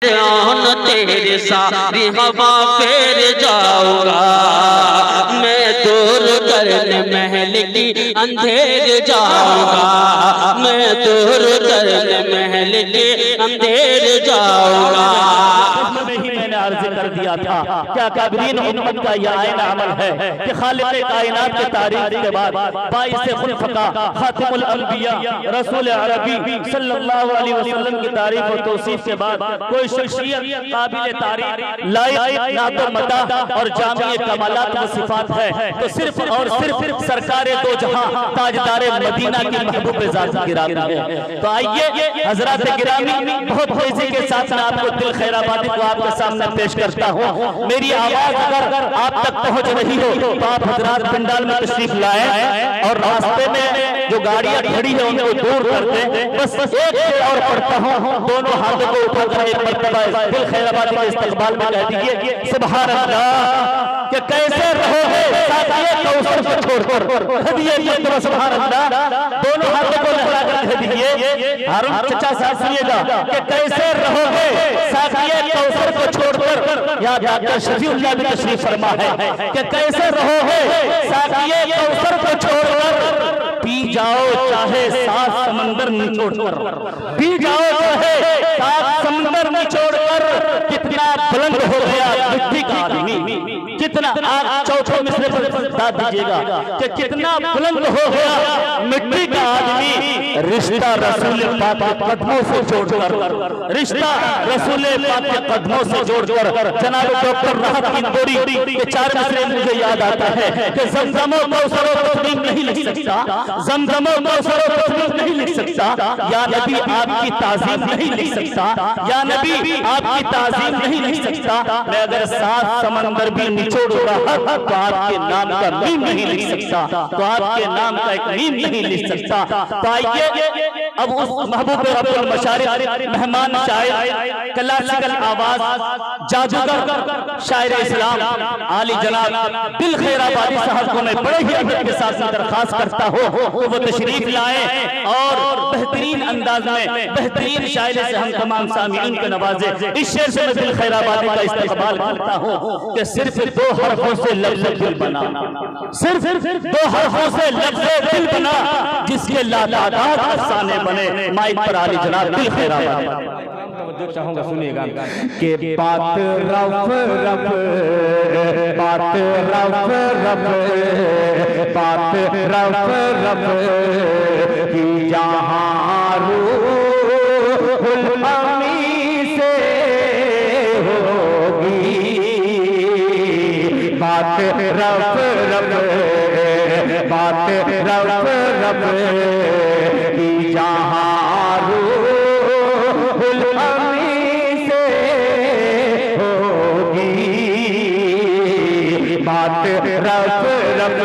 तेरे सारी हवा फेर जाऊंगा, मैं दूर करने महल की अंधेर जाऊंगा, मैं दूर करने महल के अंधेर जाऊंगा। मैंने अर्ज कर दिया था क्या काबिरीन उम्मत का यह आईना अमल है कि खालिक कायनात के तारीफ के बाद बाइस खुलफका खातिमुल अंबिया रसूल अरबी सल्लल्लाहु अलैहि वसल्लम की तारीफ और तौसीफ के बाद कोई शख्सियत काबिल तारीफ लायक नातो मदा और जामिए कमालात व सिफात है तो सिर्फ और सिर्फ सरकार दो जहां ताजदार मदीना की महबूब ज़ात गिरामी है। तो आइए हजरत गिरामी बहुत तेजी के साथ मैं आपको दिल खैराबादी को आपके सामने पेश करता हूँ। मेरी आवाज अगर आप तक पहुँच रही हो तो आप हजरात पंडाल में तशरीफ लाएं और रास्ते में जो गाड़ियां खड़ी है उनको दूर कर दें। बस एक और पढ़ता हूँ, दोनों हाथों को उठाकर एक मर्तबा दिल खैराबादी के इस्तकबाल में कह दीजिए सुभान अल्लाह कि कैसे रहोगे साथिए कौसर को छोड़कर कहिए मर्तबा सुभान अल्लाह। दोनों हाथों को लहराकर कह दीजिए हारून चचा साहब सुनिएगा कि कैसे रहोगे साथिए कौसर को छोड़कर। या डॉक्टर शफीउल्लाह भी तशरीफ फरमा है कि कैसे रहोगे साथिए कौसर को छोड़कर। पी जाओ चाहे सात समंदर निचोड़कर, पी जाओ चाहे सात समंदर निचोड़कर। कितना बुलंद हो गया मिट्टी का आदमी, कितना आप चौथे मिसरे पर बता दीजिएगा कि कितना बुलंद हो गया मिट्टी का आदमी। रिश्ता रसूल पाक के कदमों से जोड़कर, रिश्ता रसूल पाक के कदमों से जोड़कर। जनाब डॉक्टर राहत इंदौरी के चार मिसरे मुझे याद आता है कि ज़मज़म कौसर तस्लीम नहीं लिख सकता, ज़मज़म कौसर तस्लीम नहीं लिख सकता, या नबी आपकी ताज़ीम नहीं लिख सकता, या नबी आपकी ताज़ीम नहीं लिख सकता। मैं अगर सात समंदर भी निचोड़ूंगा तो आपके नाम का मीम नहीं लिख सकता, तो आपके नाम का एक मीम नहीं लिख सकता। तो आइए अब उस महबूब रब्बुल मशारिक़ मेहमान शायर क्लासिकल आवाज जादूगर शायर इस्लाम आली जनाब दिल खैराबादी साहब को मैं बड़े ही अदब के साथ दरखास्त करता हूँ कि वो तशरीफ लाए और बेहतरीन अंदाज में बेहतरीन शायरी से हम तमाम सामीईन को नवाजे। इस शेर से मैं दिल खैराबादी का इस्तेमाल करता हूँ कि सिर्फ दो हरफों से लफ्ज़ दिल बना, सिर्फ दो हरफों से लफ्ज़ दिल बना, जिसके लातादाद अफसाने बने। माइक पर आली जनाब दिल खैराबादी जो चाहूंगा सुनिएगा कि बात रफ रफ बात रफ रफ बात रफ रफ की जहां रूहुल अमी से होगी। बात रफ रफ बात रफ रफ की जहां बात रब रब की बात रब रब के बात रब रब की जहां रूहुल अमी से होगी। बात रब रब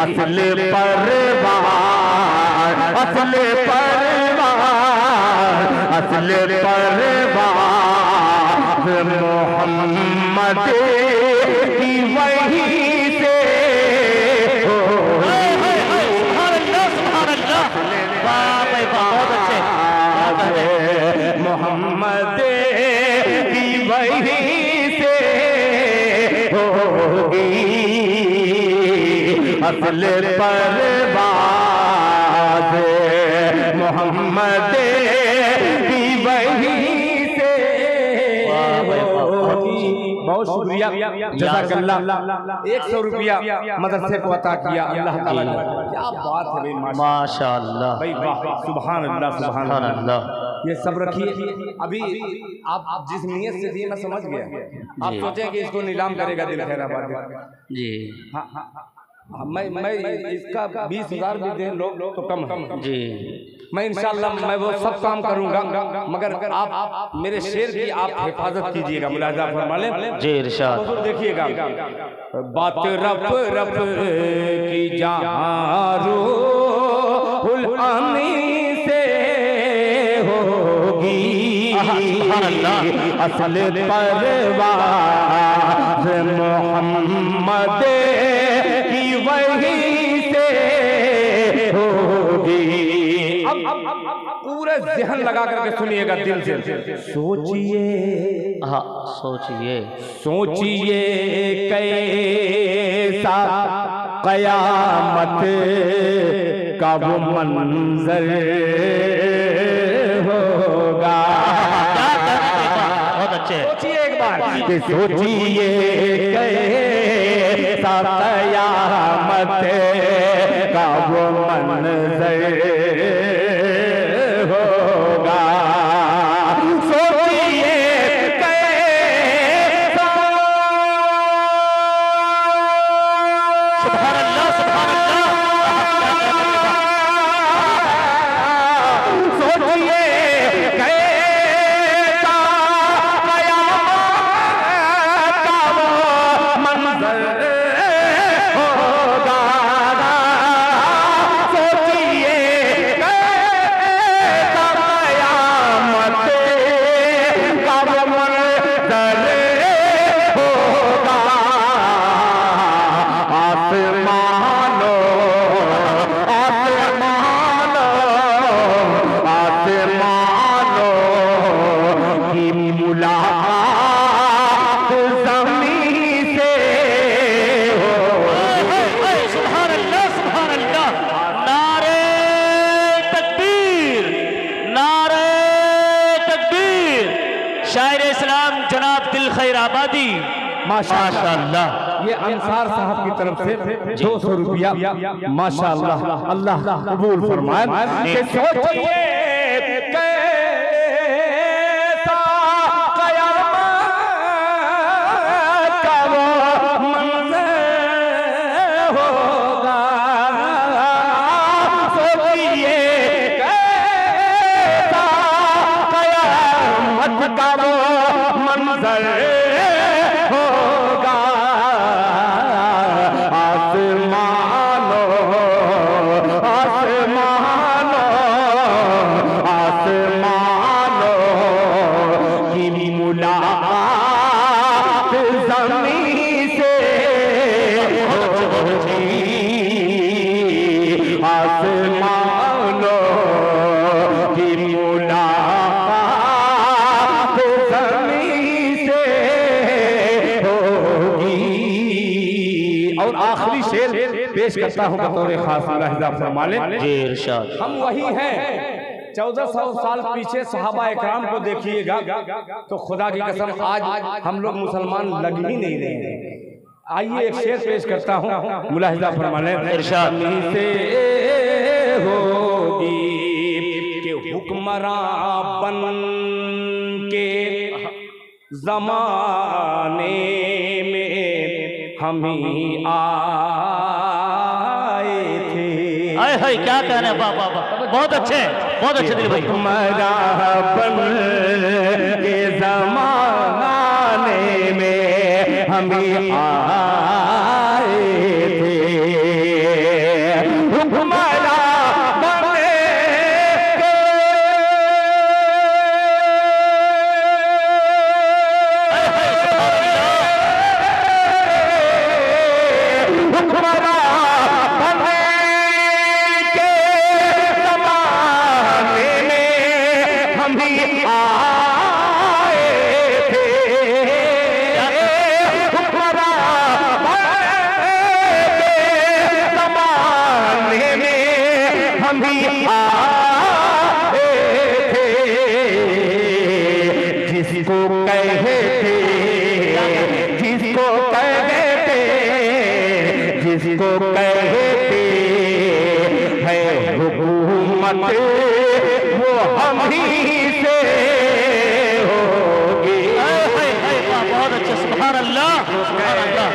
असल परवार असल परवार असल परवार मोहम्मद की वही से मोहम्मद की वही से होगी। असल परवाज़ मोहम्मद की वही से। बहुत शुक्रिया जज़ाकल्लाह। 100 रुपया मदरसे को अता किया अल्लाह ताला ने। क्या बात है भाई, माशाअल्लाह भाई वाह, सुभान अल्लाह सुभान अल्लाह। ये सब रखिए। अभी आप जिस नियत से दिए मैं समझ गया। आप सोचें कि इसको नीलाम करेगा दिल खैराबादी। जी हाँ हाँ, मैं इसका 20,000 भी दे लोग तो कम है जी। मैं इंशाल्लाह मैं वो सब काम करूंगा, मगर आप मेरे शेर की आप हिफाजत कीजिएगा, मुलाजा फरमा लें जी इरशाद। तो देखिएगा, बात रफ रफ की जहां रूहुल अमी से होगी, असल परवाज़ मोहम्मद की वही से होगी। अब पूरे ज़हन लगा करके सुनिएगा दिल से। सोचिए, हाँ सोचिए, सोचिए कैसा क़यामत का वो मंज़र होगा। बहुत अच्छे। सोचिए एक बार कि सोचिए कैसा क़यामत का वो मंज़र होगा। सोचिए कैसा, सुभान अल्लाह, सुभान अल्लाह। सोचिए कैसा क़यामत का वो मंज़र होगा। सोचिए कैसा क़यामत का वो मंज़र होगा। आसमानों की मुलाकात ज़मीन से सुभान अल्लाह, सुभान अल्लाह। नारे तकबीर, नारे तकबीर। शायर इस्लाम जनाब दिल खैर आबादी, माशाअल्लाह। ये अंसार साहब की तरफ से 200 रुपया माशाअल्लाह, अल्लाह कबूल फरमाए। कि सोचिए कैसा क़यामत का वो मंज़र होगा। सोचिए कैसा क़यामत का वो मंज़र होगा। आसमानों की मुलाकात ज़मीन से होगी। आसमानों की मुलाकात ज़मीन से होगी। और आखिरी शेर पेश करता हूँ बतौर खास, मुलाहिज़ा फरमा लें। जी इरशाद। हम वही हैं, 1400 साल पीछे सहाबा इकराम को देखिएगा तो खुदा की कसम आज हम लोग मुसलमान लग ही नहीं रहे हैं। आइए एक शेर पेश करता हूँ, मुलाहिज़ा फरमा लें। इरशाद। से होगी कि हुक्मरां बन के ज़माने में हम ही आए थे। आए हाय, क्या कहने, वाह वाह वाह, बहुत अच्छे, बहुत अच्छे दिल भाई। हुक्मरां बन के ज़माने में हम ही आए थे। हुक्मरां बन के जिसको कहते है हुकूमत वो हम ही से होगी। बहुत अच्छे, सुभान अल्लाह, सुभान अल्लाह।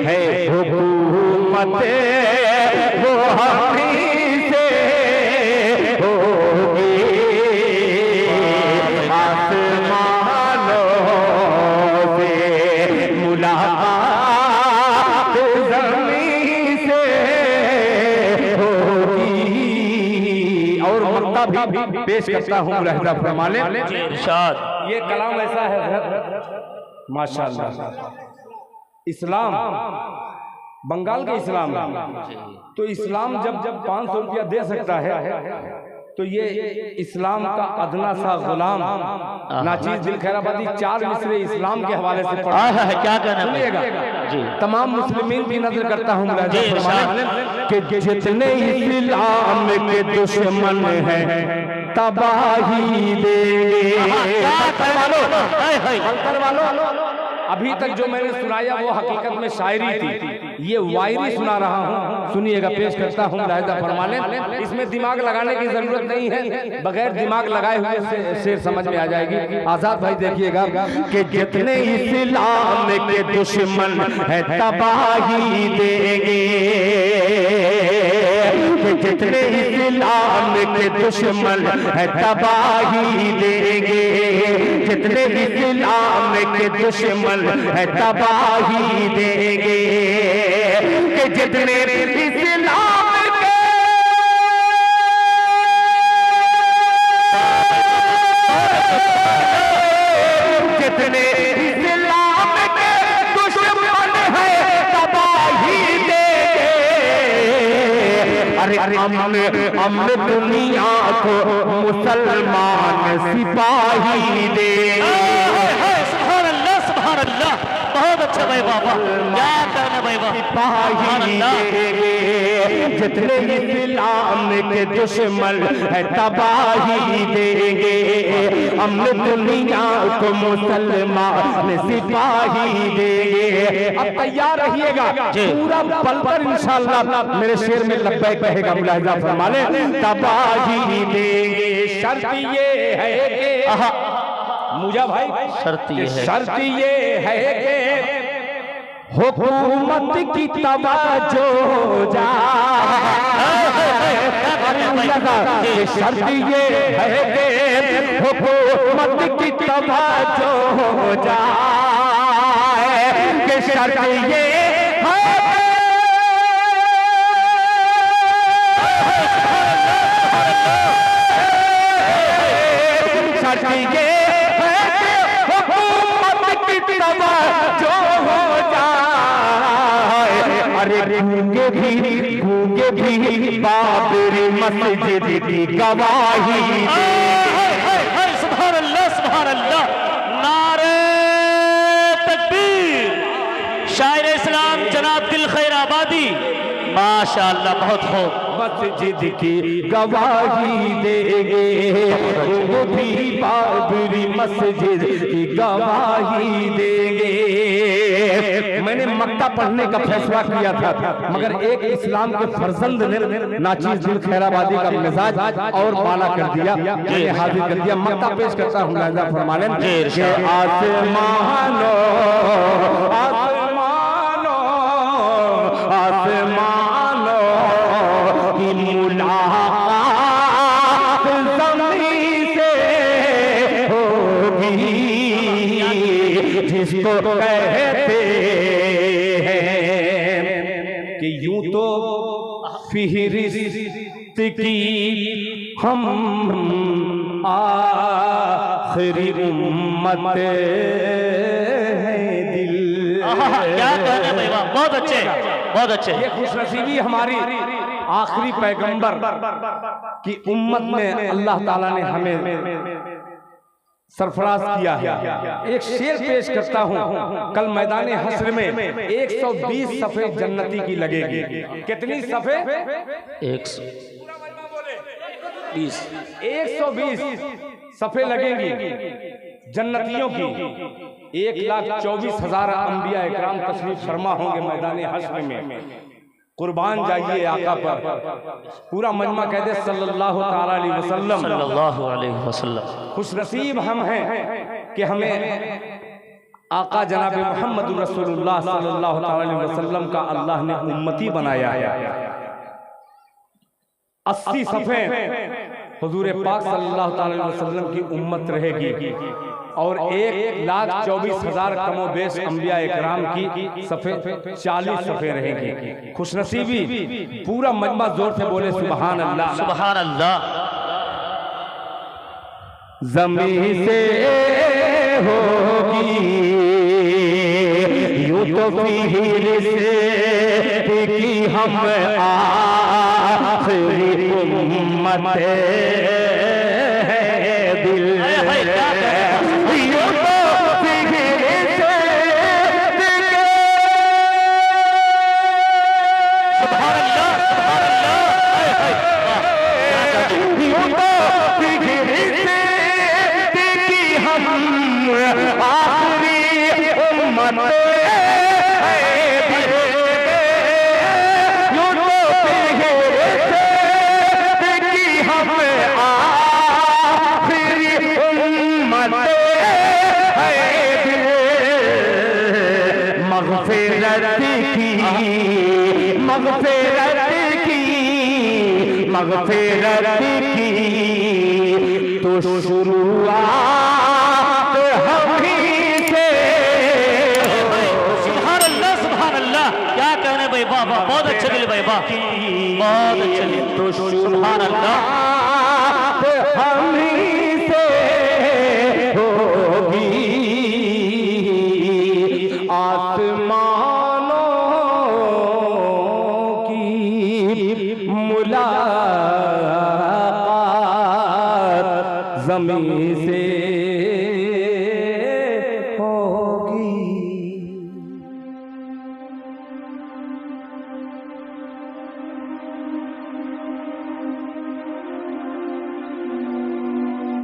है हुकूमत हुकूमत वो हमी से होगी, आसमानों से मुलाकात ज़मीन से होगी। और मक्ता भी पेश करता हूँ मुलाहिज़ा फरमा लें। इरशाद। ये कलाम ऐसा है माशाअल्लाह। इस्लाम बंगाल का इस्लाम है, तो इस्लाम जब 500 रुपया दे सकता है तो ये इस्लाम का अदना सा गुलाम नाचीज दिल खैराबादी 4 मिसरे इस्लाम के हवाले से पढ़ा है। क्या कहना सुनिएगा जी। तमाम मुस्लिमीन की नजर करता हूँ कि जितने इस्लाम के दुश्मन हैं तबाही देंगे। अभी तक जो मैंने सुनाया वो हकीकत में शायरी थी, ये वायरी सुना रहा हूँ। सुनिएगा, पेश करता हूँ मुलाहिज़ा फरमा लें। इसमें दिमाग लगाने की जरूरत नहीं है, बगैर दिमाग लगाए हुए शेर समझ में आ जाएगी। आजाद भाई देखिएगा कि जितने इस्लाम के दुश्मन है तबाही देंगे, कि जितने इस्लाम के दुश्मन है तबाही देंगे, जितने इस्लाम के दुश्मन है तबाही देंगे, कि जितने इस्लाम के जितने इस्लाम के दुश्मन है तबाही देंगे। अरे अमन दुनिया को मुसलमान सिपाही देंगे। बहुत अच्छा भाई बाबा, क्या कहना भाई बाबा। जितने इस्लाम के दुश्मन है तबाही देंगे, हम दुनिया को मुसलमान सिपाही देंगे। अब तैयार रहिएगा, पूरा पल पर इंशाअल्लाह मेरे शेर में लब्बैक कहेगा। मुलाहिज़ा फरमा लें, तबाही देंगे। शर्त ये है कि मुझा भाई, शर्त ये है कि हुकूमत की तवज्जो जाए। शर्त ये है कि हुकूमत की तवज्जो जाए, कि शर्त ये गूंगे भी बाबरी मस्जिद की गवाही। सुभान अल्लाह, सुभान अल्लाह, नारे तकबीर। शायर इस्लाम जनाब दिल खैराबादी, माशाअल्लाह, बहुत खूब। मस्जिद की गवाही देंगे, वो भी बाबरी मस्जिद की गवाही देंगे। मैंने मक्ता पढ़ने का फैसला किया था, मगर एक इस्लाम के फर्जंद ने नाचीज दिल खैराबादी का मिजाज और बाला कर दिया, हाजिर कर दिया। मक्ता पेश करता हूँ, मुलाहिज़ा फरमा लें। आसमानो आसमानो आसमानो की मुलाकात ज़मीन से होगी, जिसको कहते कि यूं तो फिहरिस्त की हम आखिरी उम्मत है दिल। क्या कहने भाई, बहुत अच्छे, बहुत अच्छे। ये खुशनसीबी हमारी आखिरी पैगंबर की उम्मत में अल्लाह ताला ने हमें सरफराज किया है। एक शेर पेश करता हूँ। कल मैदान हश्र में 120 सफ़े जन्नती की लगेगी। कितनी सफ़े? 120 सफ़े लगेंगी जन्नतियों की। 1,24,000 अंबिया इकराम तशरीफ फरमा होंगे मैदान हश्र में। कुर्बान जाइए आका पर। पूरा मजमा कहते सल्लल्लाहु ताला अलैहि वसल्लम, सल्लल्लाहु अलैहि वसल्लम। खुशनसीब हम हैं कि हमें आका जनाब मोहम्मद रसूलुल्लाह सल्लल्लाहु अलैहि वसल्लम का अल्लाह ने उम्मती बनाया है। 80 सफ़े हुजूर पाक सल्लल्लाहु अलैहि वसल्लम की उम्मत रहेगी और 1,24,000 कमोबेश अंबिया इकराम की सफ़े 40 सफ़े रहेंगी। खुशनसीबी पूरा मजमा जोर से बोले सुभान अल्लाह, सुभान अल्लाह। ज़मीन से होगी यूं तो फिर से कि हम आखिरी उम्मत है दिल यूं तो फिर से सुभान अल्लाह, यूं तो फिर से कि हम आखिरी उम्मत मग़फ़िरत की तो शुरुआत हमी से। सुभान अल्लाह, सुभान अल्लाह। क्या कहने भाई, वाह वाह, बहुत अच्छे दिल भाई, वाह बहुत अच्छे दिल। तो सुभान अल्लाह हमी से होगी आसमानों की मुलाकात ज़मीन से